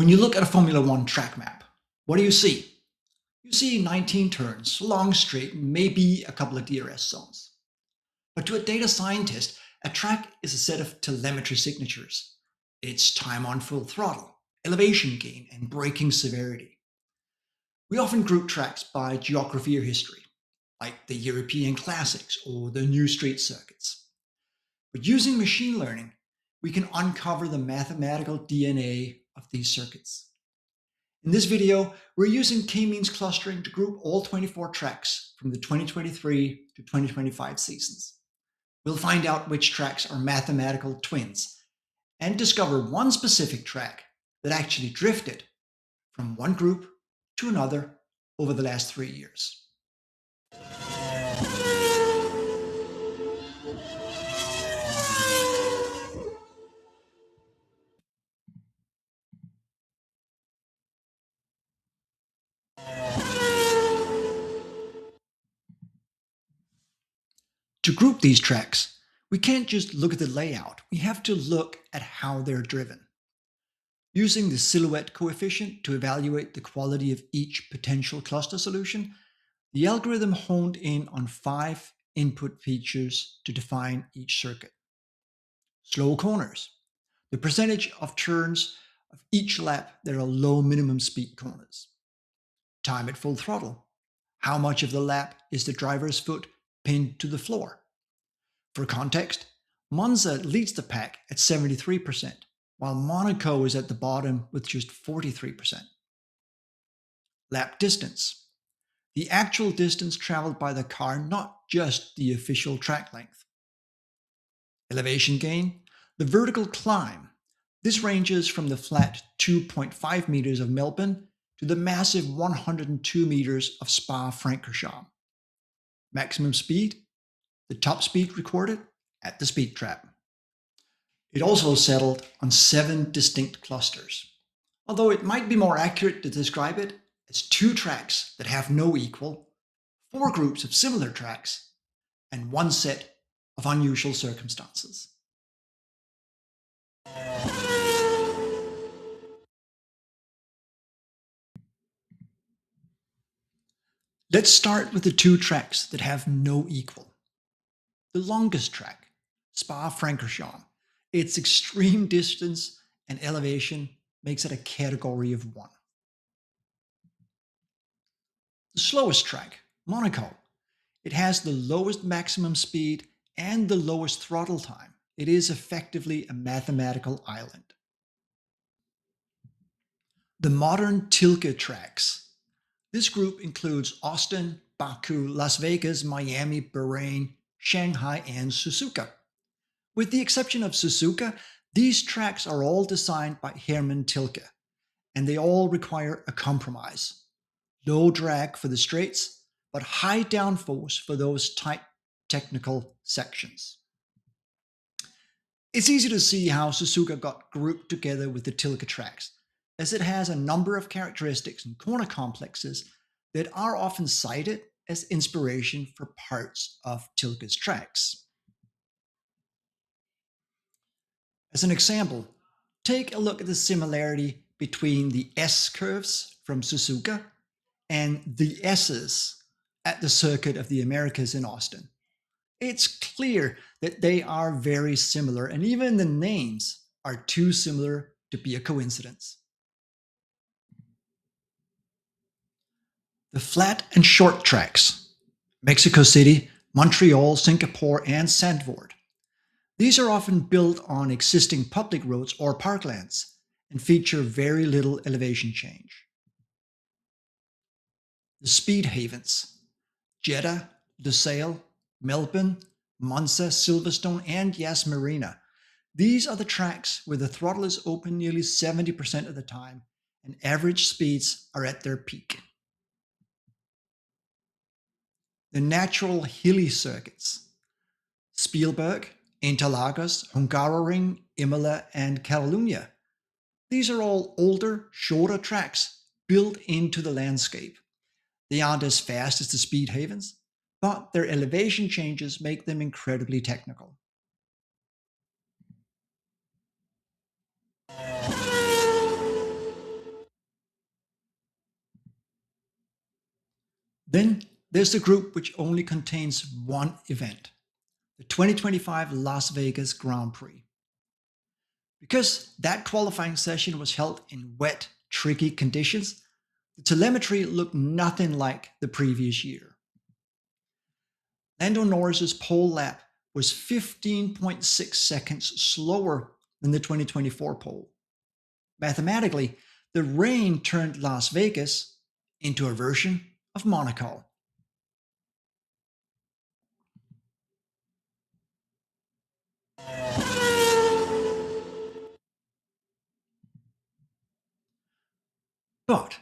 When you look at a Formula One track map, what do you see? You see 19 turns, a long straight, maybe a couple of DRS zones. But to a data scientist, a track is a set of telemetry signatures. It's time on full throttle, elevation gain, and braking severity. We often group tracks by geography or history, like the European classics or the new street circuits. But using machine learning, we can uncover the mathematical DNA of these circuits. In this video, we're using k-means clustering to group all 24 tracks from the 2023 to 2025 seasons. We'll find out which tracks are mathematical twins and discover one specific track that actually drifted from one group to another over the last 3 years. To group these tracks, we can't just look at the layout, we have to look at how they're driven. Using the silhouette coefficient to evaluate the quality of each potential cluster solution, the algorithm honed in on 5 input features to define each circuit. Slow corners, the percentage of turns of each lap that are low minimum speed corners. Time at full throttle, how much of the lap is the driver's foot pinned to the floor. For context, Monza leads the pack at 73%, while Monaco is at the bottom with just 43%. Lap distance, the actual distance traveled by the car, not just the official track length. Elevation gain, the vertical climb. This ranges from the flat 2.5 meters of Melbourne to the massive 102 meters of Spa-Francorchamps. Maximum speed, the top speed recorded at the speed trap. It also settled on 7 distinct clusters, although it might be more accurate to describe it as 2 tracks that have no equal, 4 groups of similar tracks, and 1 set of unusual circumstances. Let's start with the 2 tracks that have no equal. The longest track, Spa-Francorchamps, its extreme distance and elevation makes it a category of 1. The slowest track, Monaco, it has the lowest maximum speed and the lowest throttle time. It is effectively a mathematical island. The modern Tilke tracks. This group includes Austin, Baku, Las Vegas, Miami, Bahrain, Shanghai, and Suzuka. With the exception of Suzuka, these tracks are all designed by Hermann Tilke, and they all require a compromise. Low drag for the straights, but high downforce for those tight technical sections. It's easy to see how Suzuka got grouped together with the Tilke tracks, as it has a number of characteristics and corner complexes that are often cited as inspiration for parts of Tilke's tracks. As an example, take a look at the similarity between the S-curves from Suzuka and the S's at the Circuit of the Americas in Austin. It's clear that they are very similar, and even the names are too similar to be a coincidence. The flat and short tracks, Mexico City, Montreal, Singapore, and Zandvoort. These are often built on existing public roads or parklands and feature very little elevation change. The speed havens, Jeddah, Lusail, Melbourne, Monza, Silverstone, and Yas Marina. These are the tracks where the throttle is open nearly 70% of the time and average speeds are at their peak. The natural hilly circuits, Spielberg, Interlagos, Hungaroring, Imola, and Catalunya. These are all older, shorter tracks built into the landscape. They aren't as fast as the speed havens, but their elevation changes make them incredibly technical. Then there's the group which only contains one event, the 2025 Las Vegas Grand Prix. Because that qualifying session was held in wet, tricky conditions, the telemetry looked nothing like the previous year. Lando Norris's pole lap was 15.6 seconds slower than the 2024 pole. Mathematically, the rain turned Las Vegas into a version of Monaco. But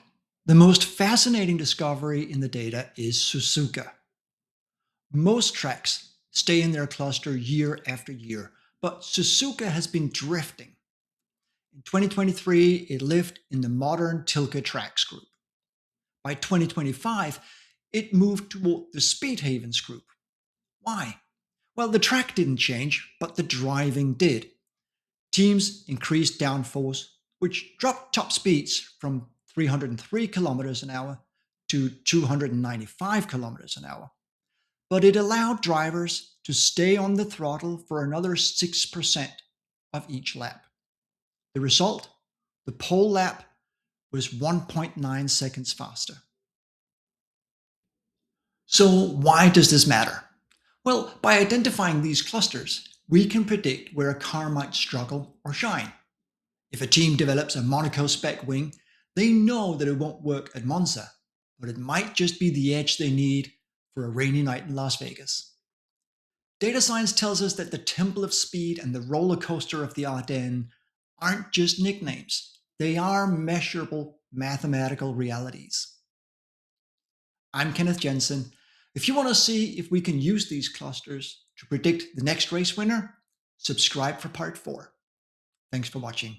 the most fascinating discovery in the data is Suzuka. Most tracks stay in their cluster year after year, but Suzuka has been drifting. In 2023, it lived in the modern Tilke tracks group. By 2025, it moved toward the Speed Havens group. Why? Well, the track didn't change, but the driving did. Teams increased downforce, which dropped top speeds from 303 kilometers an hour to 295 kilometers an hour. But it allowed drivers to stay on the throttle for another 6% of each lap. The result? The pole lap was 1.9 seconds faster. So why does this matter? Well, by identifying these clusters, we can predict where a car might struggle or shine. If a team develops a Monaco spec wing, they know that it won't work at Monza, but it might just be the edge they need for a rainy night in Las Vegas. Data science tells us that the Temple of Speed and the roller coaster of the Ardennes aren't just nicknames. They are measurable mathematical realities. I'm Kenneth Jensen. If you want to see if we can use these clusters to predict the next race winner, subscribe for part 4. Thanks for watching.